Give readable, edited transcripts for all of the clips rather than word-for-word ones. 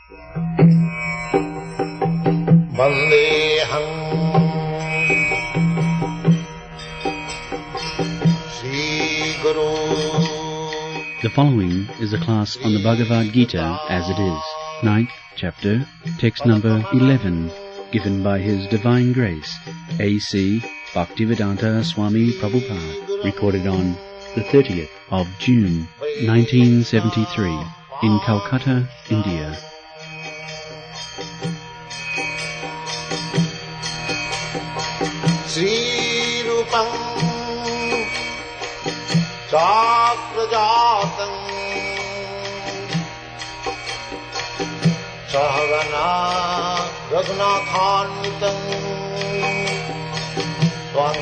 Vandeham Sri Guru. The following is a class on the Bhagavad Gita as it is, 9th chapter, text number 11, given by His Divine Grace, A.C. Bhaktivedanta Swami Prabhupada, recorded on the 30th of June, 1973, in Calcutta, India. Sri Rupam Chakrajatam Sahagana Raghunathanvitam Tvam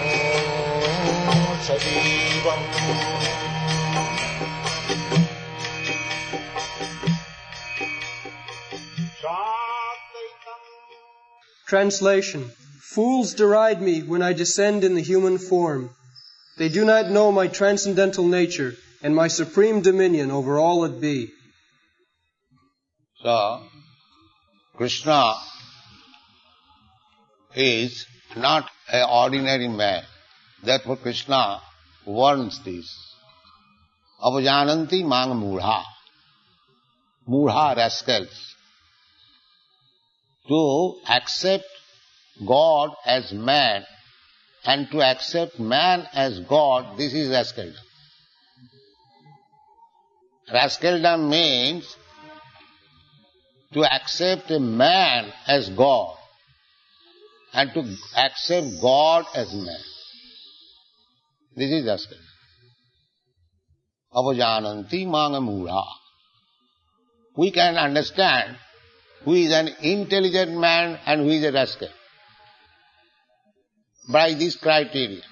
Sajivam. Translation. Fools deride me when I descend in the human form. They do not know my transcendental nature and my supreme dominion over all that be. So, Krishna is not an ordinary man. Therefore Krishna warns this. Avajananti mang mudha. Mudha, rascals. To accept God as man and to accept man as God, this is rascaldom. Rascaldom means to accept a man as God and to accept God as man. This is rascaldom. Avajananti manga mudha. We can understand who is an intelligent man and who is a rascal by this criteria.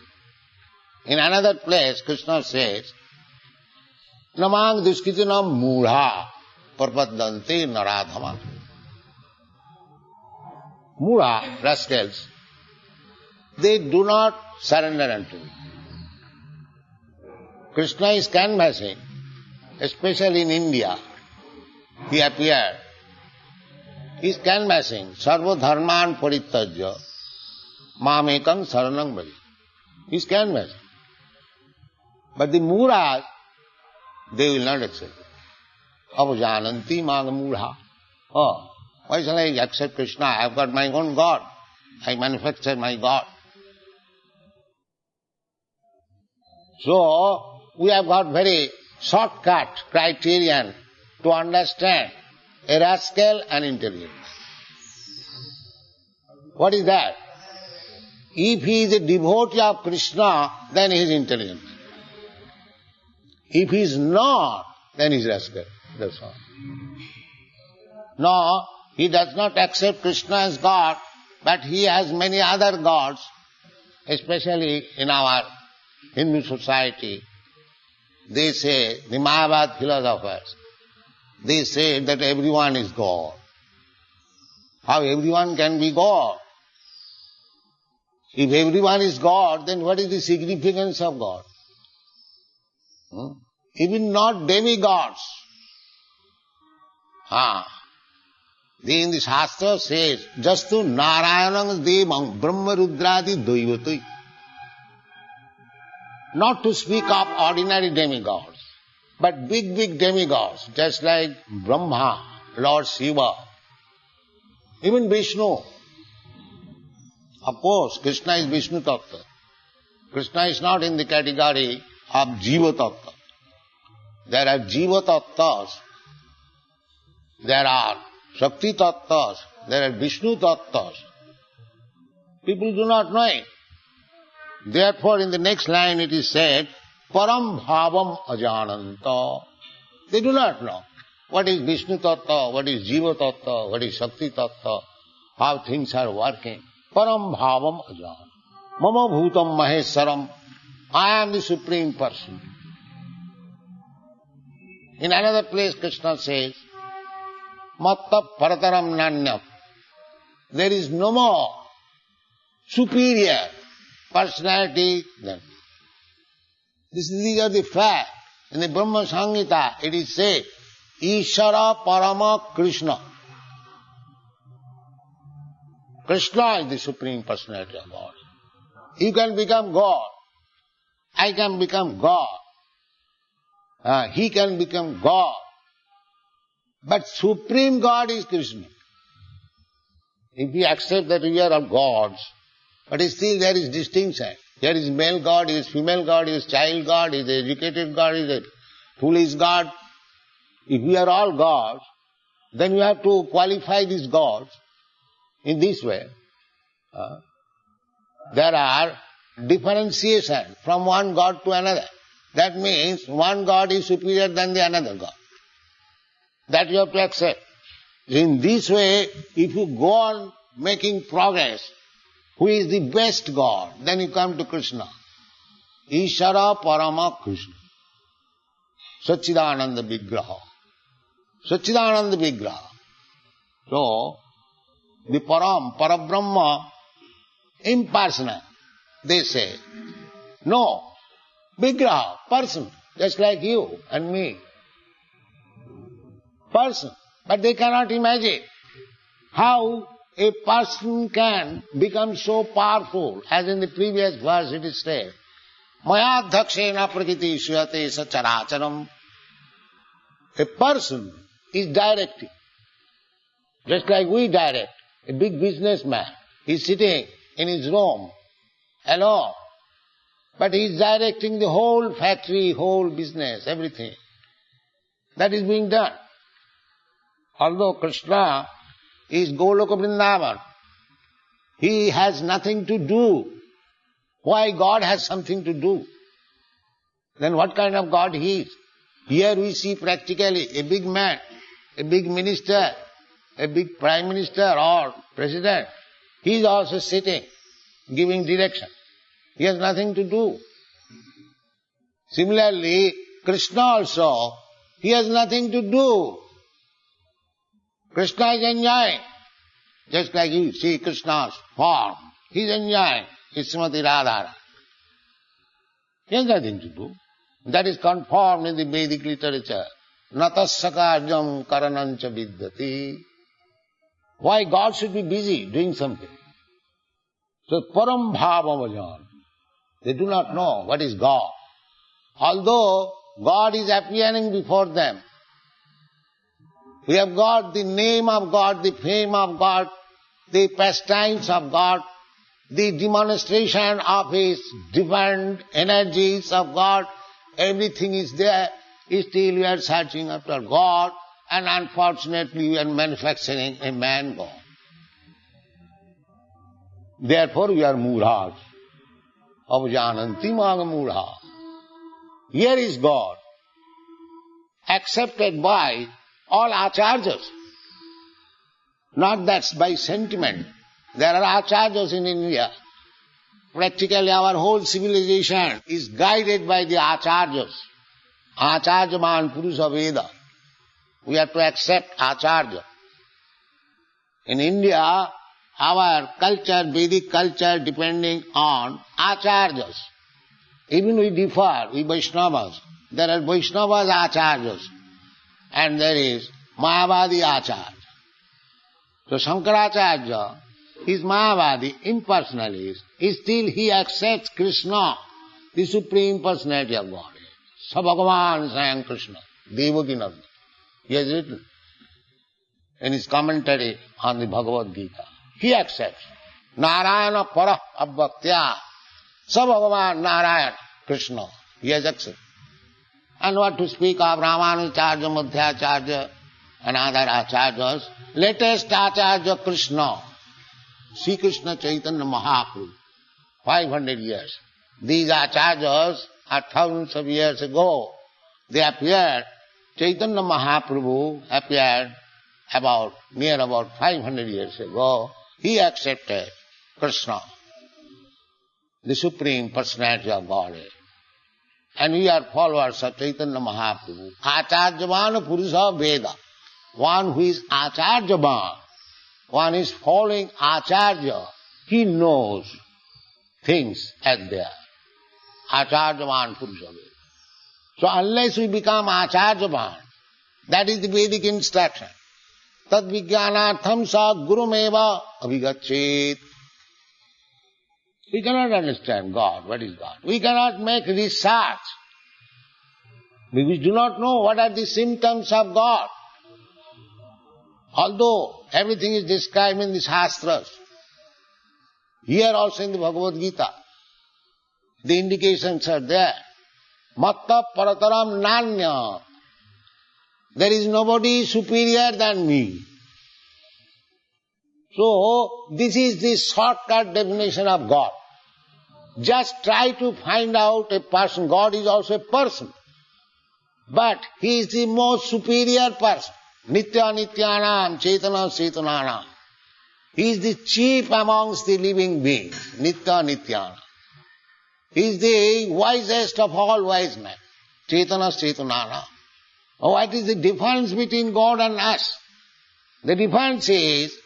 In another place, Krishna says, Namang duskitinam mudha parpadante naradhama. Mudha, rascals, they do not surrender unto me. Krishna is canvassing, especially in India. He appeared. He is canvassing, sarva dharman parityajya mamekam saranam bhaja. He is canvassing. But the Mudhas, they will not accept it. Avajananti maga Mudha. Oh, why shall I accept Krishna? I have got my own God. I manufacture my God. So, we have got very shortcut criterion to understand a rascal and intelligent. What is that? If he is a devotee of Krishna, then he is intelligent. If he is not, then he is rascal. That's all. No, he does not accept Krishna as God, but he has many other gods, especially in our Hindu society. They say, the Mayavad philosophers, they say that everyone is God. How everyone can be God? If everyone is God, then what is the significance of God? Even not demigods. In the Shastra says, Jastu Narayanam Devam Brahma Rudradi Daivatui. Not to speak of ordinary demigods, but big demigods, just like Brahma, Lord Shiva, even Vishnu. Of course, Krishna is Vishnu Tattva. Krishna is not in the category of Jiva Tattva. There are Jiva Tattvas, there are Shakti Tattvas, there are Vishnu Tattvas. People do not know it. Therefore, in the next line it is said, Param Bhavam Ajananta. They do not know what is Vishnu Tattva, what is Jiva Tattva, what is Shakti Tattva, how things are working. Param Bhavam Ajananta. Mama Bhutam Maheswaram. I am the Supreme Person. In another place Krishna says, Matta Parataram Nanyam. There is no more superior personality than me. These are the facts. In the Brahma Samhita it is said, Ishara Parama Krishna. Krishna is the Supreme Personality of God. You can become God. I can become God. He can become God. But Supreme God is Krishna. If we accept that we are all gods, but still there is distinction. There is male God, is female God, is child God, is educated God, is a foolish God. If we are all gods, then we have to qualify these gods in this way. There are differentiation from one God to another. That means one God is superior than the another God. That you have to accept. In this way, if you go on making progress, who is the best God, then you come to Krishna. Ishara Parama Krishna. Satchidananda Vigraha. Satchidananda Vigraha. So, the Param, Parabrahma, impersonal, they say. No, Vigraha, person, just like you and me. Person. But they cannot imagine how a person can become so powerful, as in the previous verse it is said, Maya dhakshena prakriti suyate sacharacharam. A person is directing, just like we direct. A big businessman is sitting in his room alone, but he is directing the whole factory, whole business, everything. That is being done. Although Krishna is Goloka Vrindavan, he has nothing to do. Why God has something to do? Then what kind of God he is? Here we see practically a big man, a big minister, a big prime minister or president. He is also sitting, giving direction. He has nothing to do. Similarly, Krishna also, he has nothing to do. Krishna is enjoying. Just like you see Krishna's form. He is enjoying. It's Srimati Radha. He has nothing to do. That is confirmed in the Vedic literature. Natassakaryam karanancha vidyati. Why God should be busy doing something? So param bhavamajan. They do not know what is God. Although God is appearing before them, we have got the name of God, the fame of God, the pastimes of God, the demonstration of His different energies of God, everything is there. Still we are searching after God, and unfortunately we are manufacturing a man God. Therefore we are Mudhas. Avajananti maga Mudha. Here is God, accepted by all acharyas. Not that by sentiment. There are acharyas in India. Practically our whole civilization is guided by the acharyas. Acharyaman Purusha Veda. We have to accept acharya. In India, our culture, Vedic culture, depending on acharyas. Even we differ, we Vaishnavas. There are Vaishnavas acharyas. And there is Mayavadi Acharya. So Shankaracharya is Mayavadi, impersonalist. Still he accepts Krishna, the Supreme Personality of God. Sa Bhagavan Swayam Krishna, Devaki Nanda. He has written in his commentary on the Bhagavad Gita. He accepts Narayana Parah Abhaktya. Sa Bhagavan Narayana Krishna. He has accepted. And what to speak of Ramanujacharya, Madhyacharya and other acharyas. Latest acharya Krishna, Sri Krishna Chaitanya Mahaprabhu, 500 years. These acharyas are thousands of years ago. They appeared, Chaitanya Mahaprabhu appeared near about 500 years ago. He accepted Krishna, the Supreme Personality of Godhead. And we are followers of Chaitanya Mahaprabhu. Acharyavan Purusha Veda. One who is Acharyavan, one is following Acharya, he knows things as they are. Acharyavan Purusha Veda. So unless we become Acharyavan, that is the Vedic instruction. tad vijnanartham sa gurumeva abhigachet. We cannot understand God. What is God? We cannot make research. We do not know what are the symptoms of God. Although everything is described in the Shastras, here also in the Bhagavad Gita, the indications are there. Matta parataram nanya. There is nobody superior than me. So, this is the shortcut definition of God. Just try to find out a person. God is also a person. But He is the most superior person. Nitya nityanam, chetana chetananam. He is the chief amongst the living beings. Nitya nityanam. He is the wisest of all wise men. Chetana chetananam. What is the difference between God and us? The difference is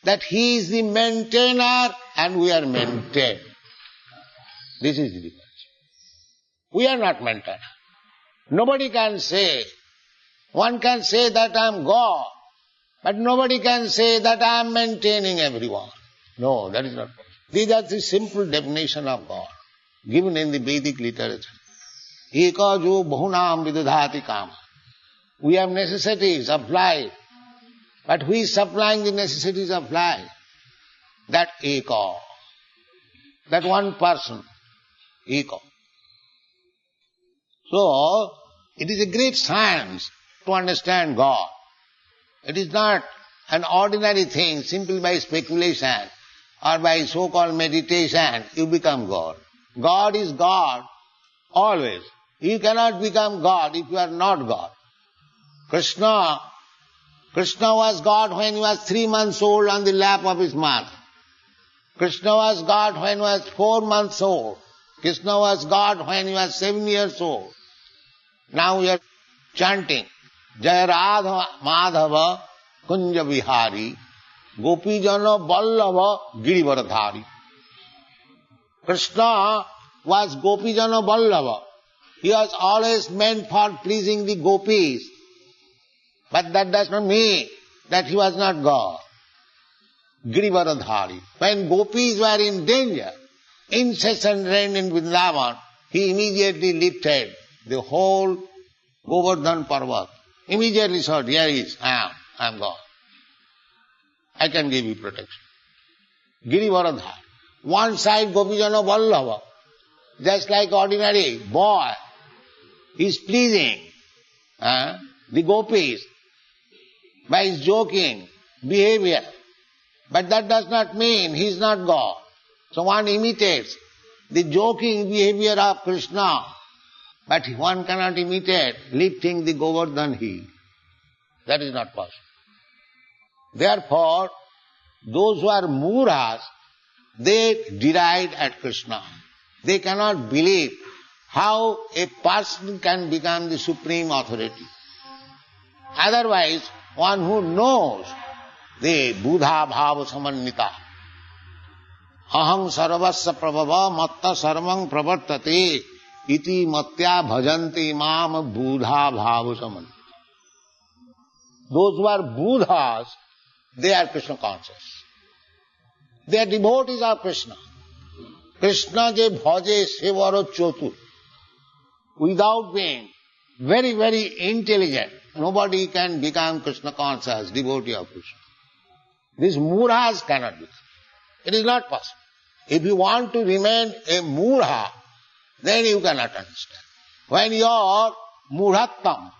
that He is the maintainer and we are maintained. This is the difference. We are not maintainer. Nobody can say, one can say that I am God, but nobody can say that I am maintaining everyone. No, that is not possible. These are the simple definition of God, given in the Vedic literature. Eka jo bahunam vidadhati kama. We have necessities of life, but who is supplying the necessities of life? That Eka, that one person, Eka. So, it is a great science to understand God. It is not an ordinary thing, simply by speculation or by so-called meditation, you become God. God is God always. You cannot become God if you are not God. Krishna was God when he was 3 months old on the lap of his mother. Krishna was God when he was 4 months old. Krishna was God when he was 7 years old. Now we are chanting, Jaya Radha Madhava Kunja Vihari Gopijana Vallabha Girivardhari. Krishna was Gopijana Vallabha. He was always meant for pleasing the gopis. But that does not mean that he was not God. Girivardhari. When gopis were in danger, incessant rain in Vrindavan, he immediately lifted the whole Govardhan Parvat. Immediately said, here he is, I am God. I can give you protection. Girivardhari. One side Gopijana Vallabha, just like ordinary boy, is pleasing the gopis by his joking behavior. But that does not mean he is not God. So one imitates the joking behavior of Krishna, but one cannot imitate lifting the Govardhan hill. That is not possible. Therefore, those who are Mudhas, they deride at Krishna. They cannot believe how a person can become the supreme authority. Otherwise, one who knows the Buddha Bhava Samannita, Aham Sarvasya Prabhava Matta Sarvang Pravartate Iti Matya Bhajanti Imam Buddha Bhava Samannita. Those who are Buddhas, they are Krishna conscious. They are devotees of Krishna. Krishna je bhaje sevaro chotur. Without being very, very intelligent, nobody can become Krishna conscious, devotee of Krishna. These Mudhas cannot become. It is not possible. If you want to remain a Mudha, then you cannot understand. When your Mudhattam,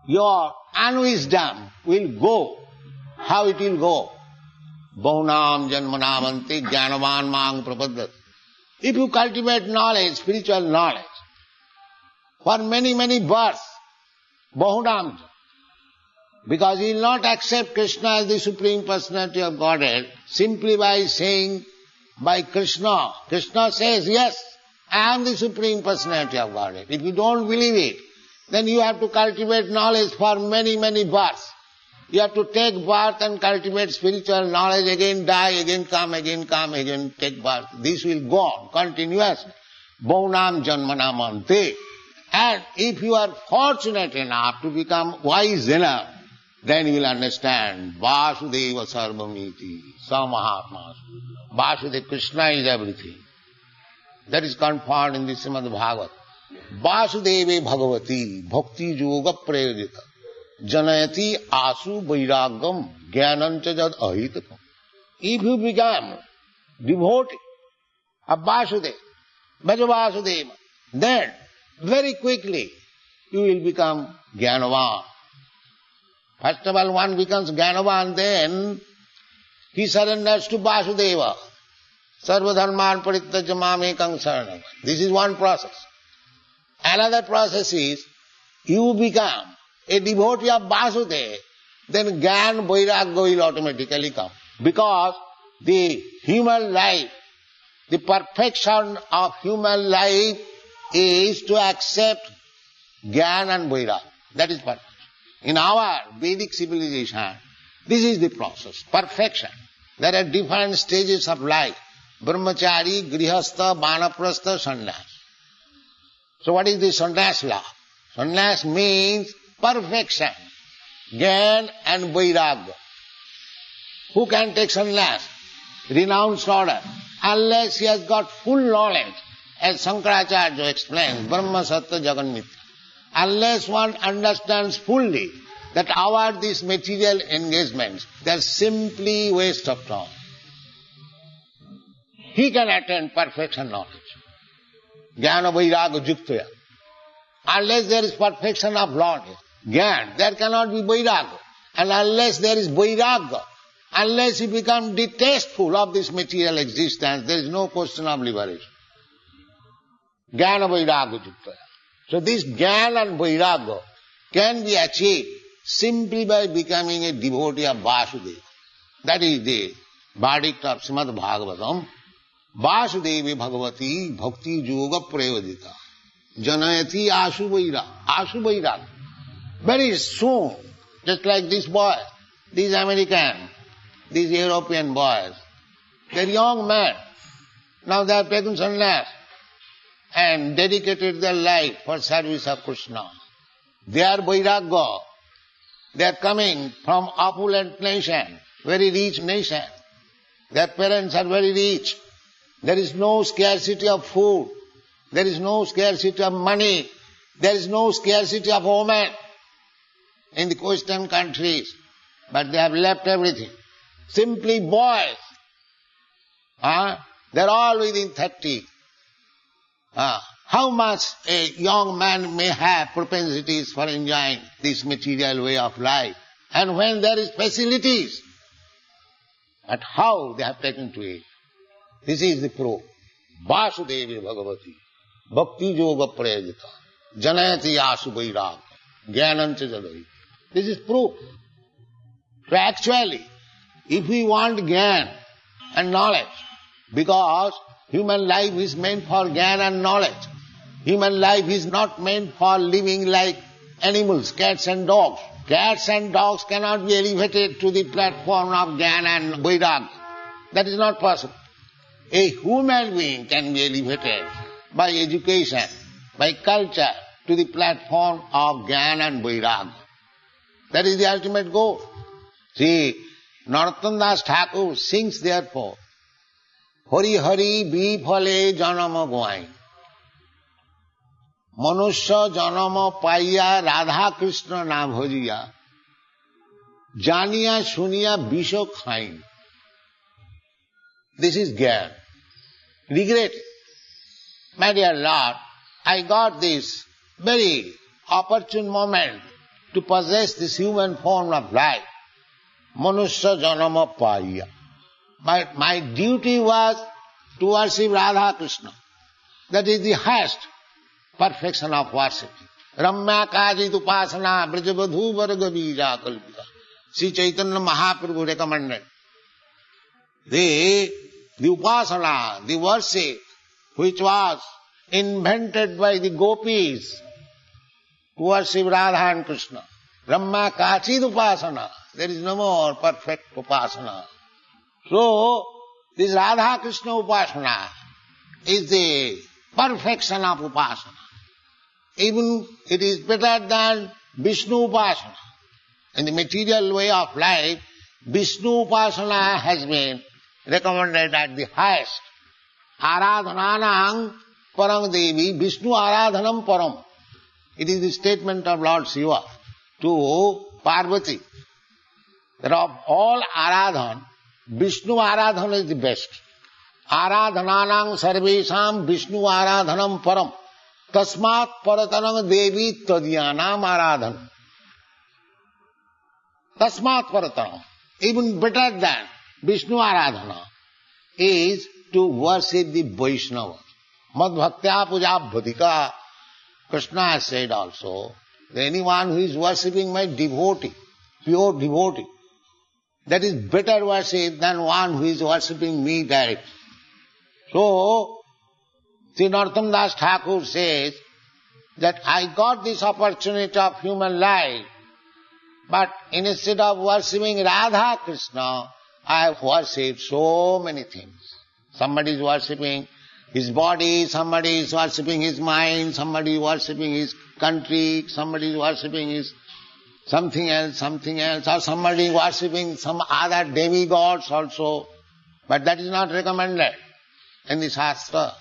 your unwisdom will go, how it will go? Bahunam janmanamanti jnanavan mang prapadat. If you cultivate knowledge, spiritual knowledge, for many, many births, bahunam, because he will not accept Krishna as the Supreme Personality of Godhead simply by saying, by Krishna. Krishna says, yes, I am the Supreme Personality of Godhead. If you don't believe it, then you have to cultivate knowledge for many, many births. You have to take birth and cultivate spiritual knowledge, again die, again come, again take birth. This will go on continuously. Bahunam janmanamante. And if you are fortunate enough to become wise enough then you will understand Vasudeva Sarvamiti, Samahatma. Vasudeva, Krishna is everything. That is confirmed in the Srimad Bhagavad. Vasudeva Bhagavati, Bhakti Yoga Prayojita, Janayati Asu Vairagam, Jnanancha Jad Ahitakam. If you become devotee of Vasudeva, Bhaja Vasudeva, then very quickly you will become Jnanavan. First of all, one becomes Jnanavan, then he surrenders to Vasudeva. Sarva dharman parittajya mamekam saranam. This is one process. Another process is, you become a devotee of Vasudeva, then Jnana Vairagya will automatically come. Because the human life, the perfection of human life is to accept Jnana and Vairagya. That is perfection. In our Vedic civilization, this is the process, perfection. There are different stages of life. Brahmachari, Grihastha, Vanaprastha, Sannyas. So what is the sannyas law? Sannyas means perfection, Jnana and Vairagya. Who can take sannyas? Renounced order. Unless he has got full knowledge, as Shankaracharya explains, Brahma Sattva Jagan Mithya. Unless one understands fully that these material engagements, they are simply waste of time, he can attain perfection knowledge. Jnana Vairagya Juktaya. Unless there is perfection of Lord, Jnana, there cannot be Vairagya. And unless there is Vairagya, unless he becomes detestful of this material existence, there is no question of liberation. Jnana Vairagya Juktaya. So this Jnana and Vairagya can be achieved simply by becoming a devotee of Vasudeva. That is the verdict of Srimad Bhagavatam. Vasudeva Bhagavati Bhakti Yoga Prayojita, Janayati Asu Vairagya. Asu Vairagya. Very soon, just like this boy, these American, these European boys, they are young men. Now they have taken sannyas and dedicated their life for service of Krishna. They are Vairagya. They are coming from opulent nation, very rich nation. Their parents are very rich. There is no scarcity of food. There is no scarcity of money. There is no scarcity of women in the Western countries. But they have left everything. Simply boys. They are all within 30. How much a young man may have propensities for enjoying this material way of life. And when there is facilities, but how they have taken to it. This is the proof. Vasudeva Bhagavati, Bhakti Yoga Prayojita, Janayati Asu Vairagya, Jnanancha Jadai. This is proof. So actually, if we want Jnana and knowledge, because human life is meant for Jnana and knowledge. Human life is not meant for living like animals, cats and dogs. Cats and dogs cannot be elevated to the platform of Jnana and Vairagya. That is not possible. A human being can be elevated by education, by culture, to the platform of Jnana and Vairagya. That is the ultimate goal. See, Narottam Das Thakur sings therefore, Hari Hari Bifale Janama Goain. Manusya Janama Paiya Radha Krishna Na Bhajiya. Janiya Suniya Bisho Khain. This is Jnana. Regret. My dear Lord, I got this very opportune moment to possess this human form of life. Manusya Janama Paiya. My duty was to worship Radha Krishna. That is the highest perfection of worship. Ramya Kajit Upasana Brajavadhu Varga Bija Kalpita. Sri Chaitanya Mahaprabhu recommended. The Upasana, the worship, which was invented by the gopis to worship Radha and Krishna. Ramya Kajit Upasana. There is no more perfect Upasana. So, this Radha Krishna Upasana is the perfection of Upasana. Even it is better than Vishnu Upasana. In the material way of life, Vishnu Upasana has been recommended at the highest. Aradhananang parang devi, Vishnu aradhanam param. It is the statement of Lord Shiva to Parvati that of all aradhan, Vishnu aradhan is the best. Aradhananang sarvesham Vishnu aradhanam param. Tasmat paratanang devi tadyanam aradhan. Tasmat paratanam, even better than Vishnu aradhana, is to worship the Vaishnava. Mad bhaktya puja bhadika. Krishna has said also, that anyone who is worshipping my devotee, pure devotee, that is better worship than one who is worshipping me directly. So, Sri Narottam Das Thakur says that I got this opportunity of human life, but instead of worshipping Radha Krishna, I have worshipped so many things. Somebody is worshipping his body, somebody is worshipping his mind, somebody is worshipping his country, somebody is worshipping his something else, or somebody is worshipping some other demigods also. But that is not recommended in the Shastra,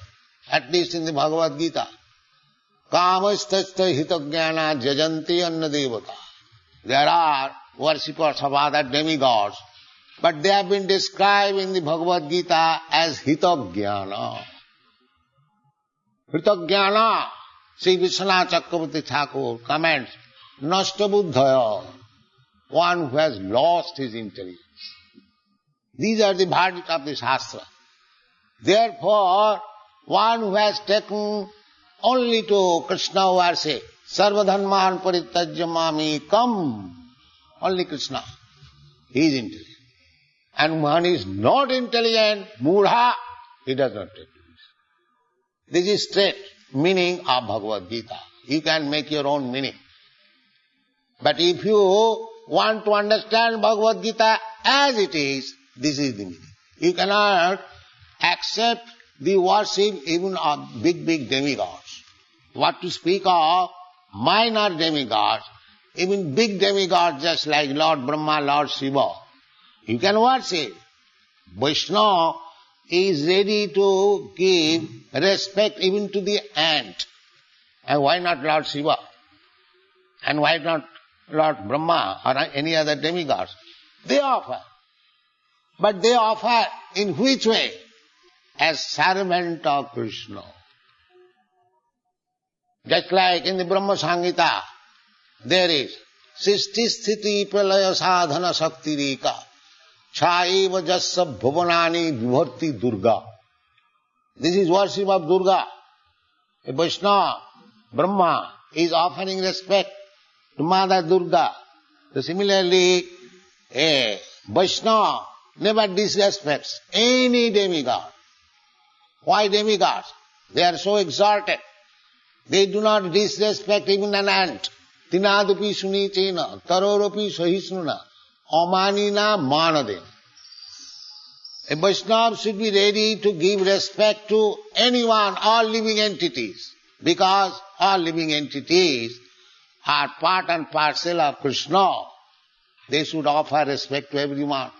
at least in the Bhagavad Gita. Kamastasta hitagyana jajanti anna devata. There are worshippers of other demigods, but they have been described in the Bhagavad Gita as hitagyana. Hitagyana, Sri Vishwanath Chakravarti Thakur comments, Nashta buddhaya, one who has lost his intelligence. These are the verdict of the Shastra. Therefore, one who has taken only to Krishna worship, sarvadhanman parityajya mami, come, only Krishna, he is intelligent. And one is not intelligent, Mudha, he does not take this. This is straight meaning of Bhagavad Gita. You can make your own meaning. But if you want to understand Bhagavad Gita as it is, this is the meaning. You cannot accept the worship even of big demigods. What to speak of minor demigods, even big demigods just like Lord Brahma, Lord Shiva, you can worship. Vaishnava is ready to give respect even to the ant. And why not Lord Shiva? And why not Lord Brahma or any other demigods? They offer. But they offer in which way? As servant of Krishna. Just like in the Brahma Samhita, there is Sisti Sthiti Pralaya Sadhana Shakti Rika Chaiva Jassa Bhuvanani Vibharti Durga. This is worship of Durga. A Vaishnava, Brahma, is offering respect to Mother Durga. So similarly, a Vaishnava never disrespects any demigod. Why demigods? They are so exalted. They do not disrespect even an ant. Tinadupi sunichena, taroropi sahisnuna, amanina manade. A Vaishnava should be ready to give respect to anyone, all living entities, because all living entities are part and parcel of Krishna. They should offer respect to everyone.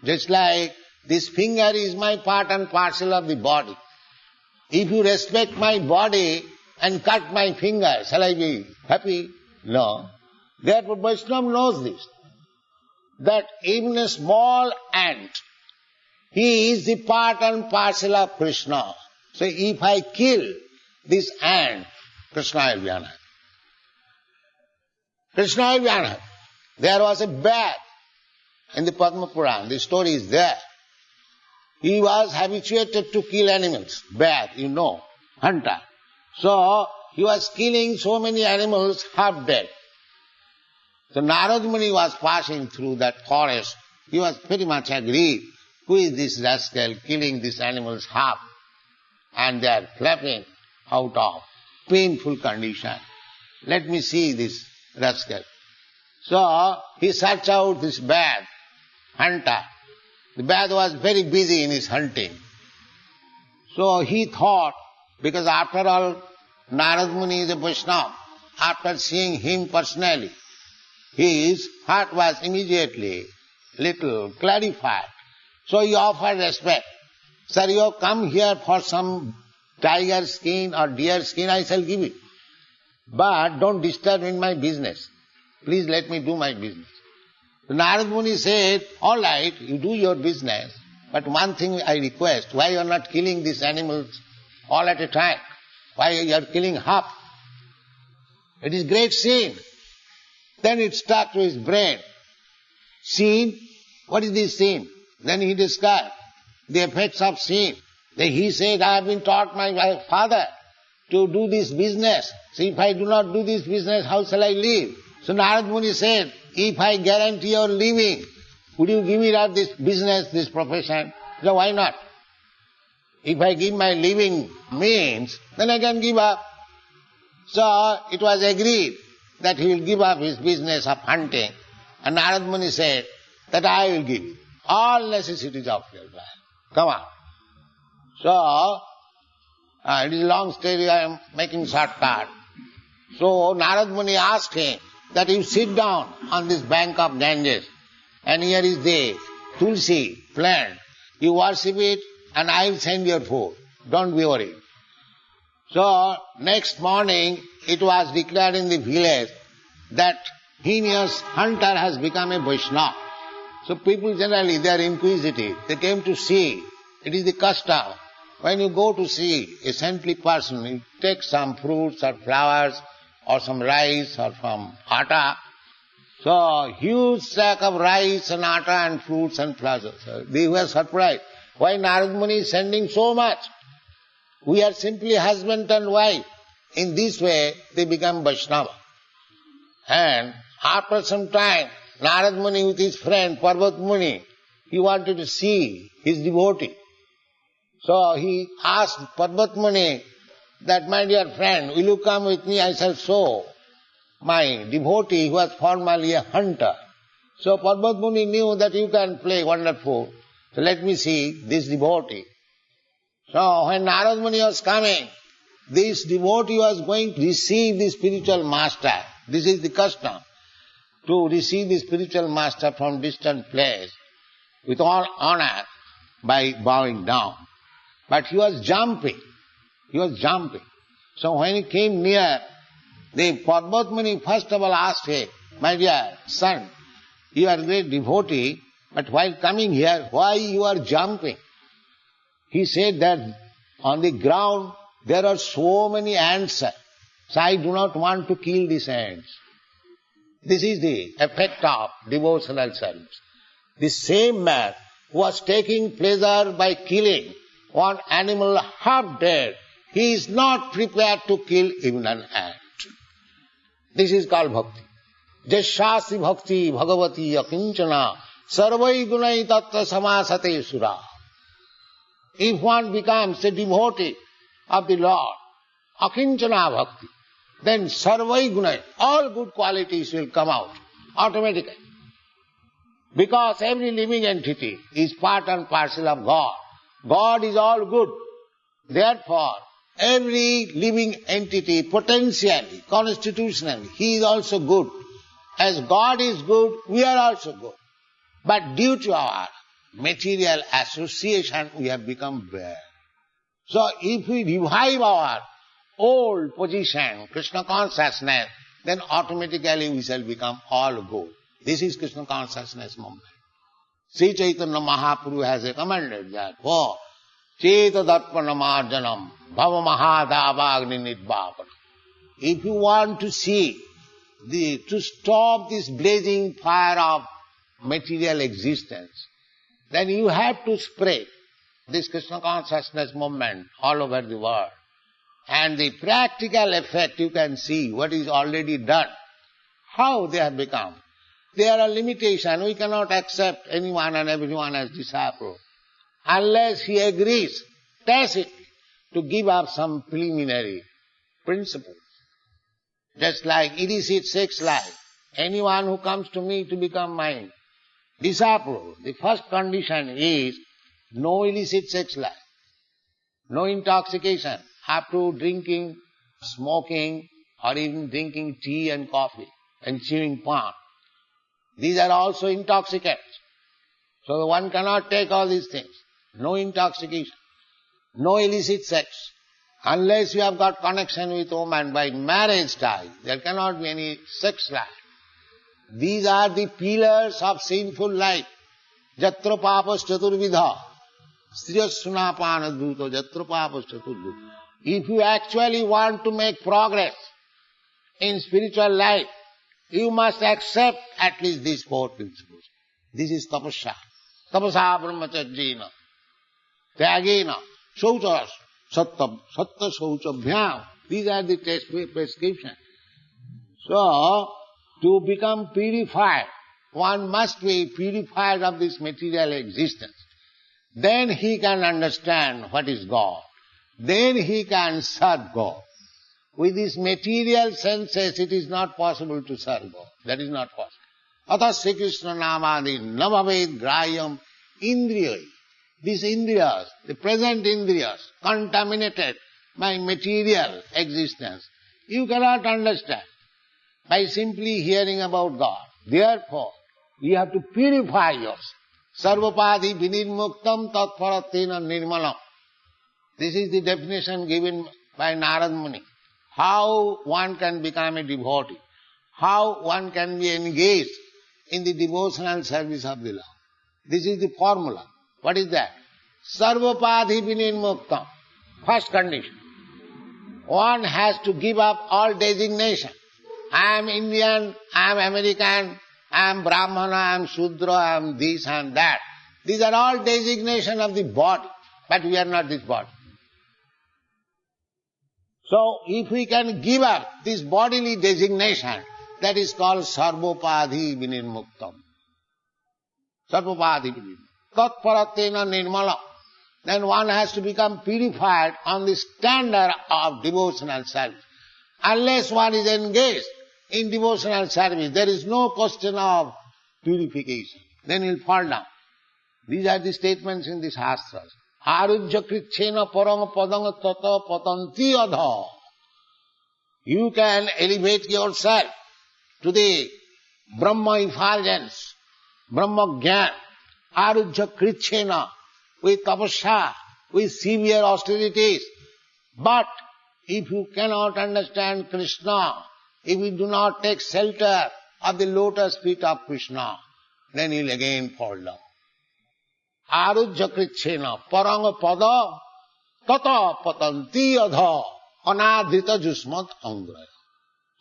Just like this finger is my part and parcel of the body. If you respect my body and cut my finger, shall I be happy? No. Therefore Vaishnava knows this, that even a small ant, he is the part and parcel of Krishna. So if I kill this ant, Krishna will be unhappy. Krishna will be unhappy. There was a bear in the Padma Purana. The story is there. He was habituated to kill animals. Bear, you know, hunter. So he was killing so many animals half dead. So Narad Muni was passing through that forest. He was pretty much aggrieved. Who is this rascal killing these animals half? And they are flapping out of painful condition. Let me see this rascal. So he searched out this bear, hunter. The bear was very busy in his hunting. So he thought, because after all, Narad Muni is a Vaishnava, after seeing him personally, His heart was immediately little clarified. So he offered respect. Sir, you have come here for some tiger skin or deer skin, I shall give it. But don't disturb in my business. Please let me do my business. So Narad Muni said, all right, you do your business, but one thing I request, why you are not killing these animals all at a time? Why you are killing half? It is great sin. Then it stuck to his brain. Sin? What is this sin? Then he described the effects of sin. Then he said, I have been taught by my father to do this business. So if I do not do this business, how shall I live? So Narad Muni said, if I guarantee your living, would you give me up this business, this profession? So why not? If I give my living means, then I can give up. So it was agreed that he will give up his business of hunting. And Narad Muni said that I will give you all necessities of your life. Come on. So, it is a long story, I am making shortcut. So Narad Muni asked him that you sit down on this bank of Ganges, and here is the Tulsi plant. You worship it and I will send your food. Don't be worried. So next morning it was declared in the village that heinous hunter has become a Vaishnava. So people generally, they are inquisitive. They came to see. It is the custom. When you go to see a saintly person, you take some fruits or flowers or some rice or some atta. So huge sack of rice and atta and fruits and flowers. So they were surprised. Why Narad Muni is sending so much? We are simply husband and wife. In this way, they become Vaishnava. And after some time, Narad Muni with his friend Parvat Muni, he wanted to see his devotee. So he asked Parvat Muni that, my dear friend, will you come with me? I shall show my devotee who was formerly a hunter. So Parvat Muni knew that you can play wonderful. So let me see this devotee. So when Narad Muni was coming, this devotee was going to receive the spiritual master. This is the custom, to receive the spiritual master from distant place with all honor by bowing down. But he was jumping. He was jumping. So when he came near, the Parvat Muni first of all asked him, my dear son, you are a great devotee, but while coming here, why you are jumping? He said that on the ground there are so many ants, so I do not want to kill these ants. This is the effect of devotional service. The same man who was taking pleasure by killing one animal half dead, he is not prepared to kill even an ant. This is called bhakti. Jashasi bhakti bhagavati akinchana sarvai gunai tattva samasate sura. If one becomes a devotee of the Lord, akinchana bhakti, then sarvai gunai, all good qualities will come out automatically. Because every living entity is part and parcel of God. God is all good. Therefore, every living entity potentially, constitutionally, he is also good. As God is good, we are also good. But due to our material association, we have become bad. So if we revive our old position, Krishna consciousness, then automatically we shall become all good. This is Krishna consciousness movement. Sri Chaitanya Mahaprabhu has recommended that, oh, Cheta Darpana Marjanam, Bhava Mahadavagni Nidbhavana. If you want to see, to stop this blazing fire of material existence, then you have to spread this Krishna consciousness movement all over the world. And the practical effect you can see what is already done, how they have become. There are limitations. We cannot accept anyone and everyone as disciple unless he agrees tacitly to give up some preliminary principles. Just like illicit sex life. Anyone who comes to me to become my disciple, the first condition is no illicit sex life, no intoxication up to drinking, smoking, or even drinking tea and coffee and chewing pan. These are also intoxicants. So one cannot take all these things. No intoxication, no illicit sex. Unless you have got connection with woman by marriage tie, there cannot be any sex life. These are the pillars of sinful life. Jatra papas chaturvidha. Striyassunapana dhuto jatra papas chaturvidha. If you actually want to make progress in spiritual life, you must accept at least these four principles. This is tapasya. Tapasa brahmacharjena. Tyagena. Shaucha. Satta shauchabhyam. These are the prescriptions. So, to become purified, one must be purified of this material existence. Then he can understand what is God. Then he can serve God. With these material senses, it is not possible to serve God. That is not possible. Atha Sri Krishna namadi namaved grayam indriyai. These indriyas, the present indriyas, contaminated by material existence, you cannot understand by simply hearing about God. Therefore, you have to purify yourself. Sarvapadi vinirmuktam tatparatena nirmalam. This is the definition given by Narad Muni. How one can become a devotee. How one can be engaged in the devotional service of the Lord. This is the formula. What is that? Sarvapadi vinirmuktam. First condition. One has to give up all designation. I am Indian, I am American, I am Brahmana, I am Shudra, I am this and that. These are all designation of the body, but we are not this body. So, if we can give up this bodily designation, that is called Sarvopadi Vinirmuktam. Sarvopadi Vinirmuktam. Tatparatena nirmala. Then one has to become purified on the standard of devotional service. Unless one is engaged in devotional service, there is no question of purification. Then he will fall down. These are the statements in the Shastras. Arujya krichena parang padang tata patanti adha. You can elevate yourself to the Brahma effulgence, Brahma Gyan, Arujya krichena, with tapasya, with severe austerities. But if you cannot understand Krishna, if you do not take shelter of the lotus feet of Krishna, then you will again fall down. Arujya krichena parang pada tata patanti adha anadhita jusmat angraya.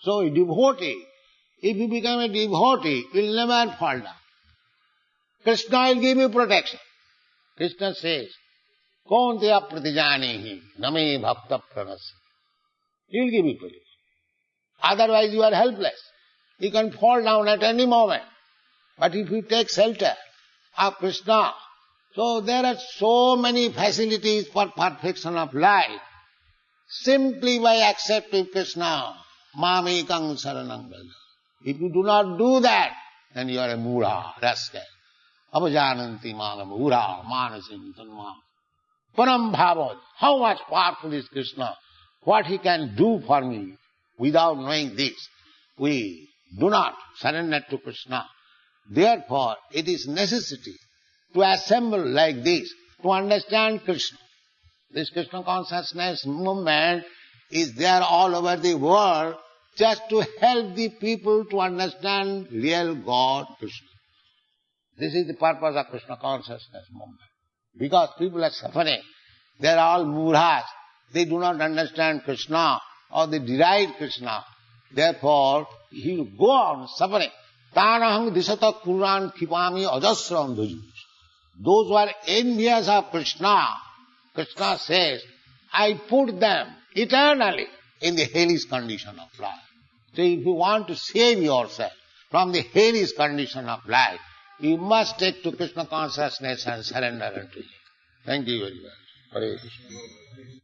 So a devotee, if you become a devotee, you will never fall down. Krishna will give you protection. Krishna says, Kaunteya pratijanehi name bhakta pranasya. He will give you protection. Otherwise you are helpless. You can fall down at any moment. But if you take shelter of Krishna, so there are so many facilities for perfection of life. Simply by accepting Krishna, mamekang saranang braja. If you do not do that, then you are a Mudha, rascal. Apajananti maga Mudha, manasim tanma. Param bhava, how much powerful is Krishna? What he can do for me? Without knowing this, we do not surrender to Krishna. Therefore, it is necessity to assemble like this, to understand Krishna. This Krishna consciousness movement is there all over the world just to help the people to understand real God, Krishna. This is the purpose of Krishna consciousness movement. Because people are suffering. They are all murhas. They do not understand Krishna or they deride Krishna. Therefore, he will go on suffering. Tanahang disata kuran kipami ajasram dhajuj. Those who are envious of Krishna, Krishna says, I put them eternally in the hellish condition of life. So if you want to save yourself from the hellish condition of life, you must take to Krishna consciousness and surrender unto Him. Thank you very much. Hare Krishna.